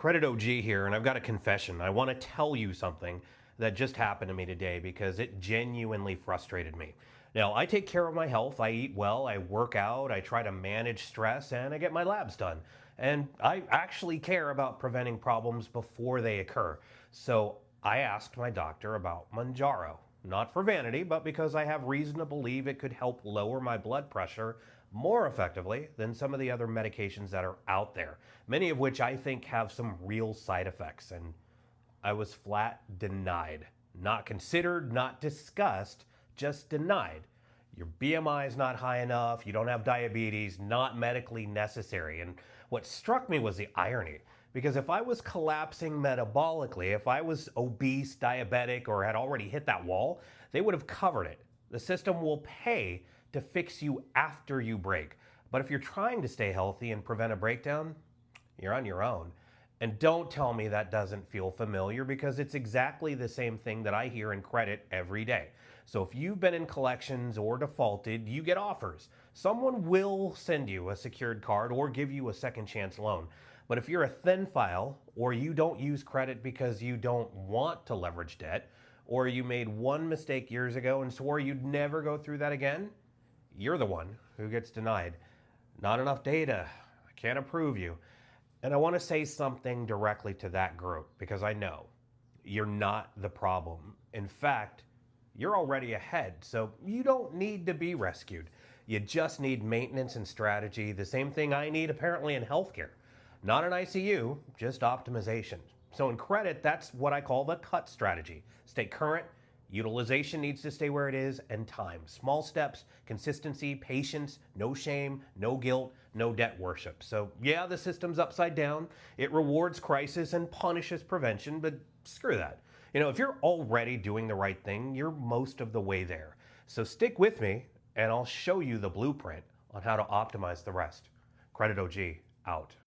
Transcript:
Credit OG here, and I've got a confession. I want to tell you something that just happened to me today because it genuinely frustrated me. Now, I take care of my health, I eat well, I work out, I try to manage stress, and I get my labs done. And I actually care about preventing problems before they occur. So I asked my doctor about Manjaro, not for vanity, but because I have reason to believe it could help lower my blood pressure more effectively than some of the other medications that are out there, many of which I think have some real side effects. And I was flat denied. Not considered, not discussed, just denied. Your BMI is not high enough, you don't have diabetes, not medically necessary. And what struck me was the irony. Because if I was collapsing metabolically, if I was obese, diabetic, or had already hit that wall, they would have covered it. The system will pay to fix you after you break. But if you're trying to stay healthy and prevent a breakdown, you're on your own. And don't tell me that doesn't feel familiar because it's exactly the same thing that I hear in credit every day. So if you've been in collections or defaulted, you get offers. Someone will send you a secured card or give you a second chance loan. But if you're a thin file or you don't use credit because you don't want to leverage debt, or you made one mistake years ago and swore you'd never go through that again, you're the one who gets denied. Not enough data. I can't approve you. And I want to say something directly to that group because I know you're not the problem. In fact, you're already ahead, so you don't need to be rescued. You just need maintenance and strategy, the same thing I need apparently in healthcare. Not an ICU, just optimization. So in credit, that's what I call the CUT strategy. Stay current, utilization needs to stay where it is, and time. Small steps, consistency, patience, no shame, no guilt, no debt worship. So yeah, the system's upside down. It rewards crisis and punishes prevention, but screw that. If you're already doing the right thing, you're most of the way there. So stick with me, and I'll show you the blueprint on how to optimize the rest. Credit OG, out.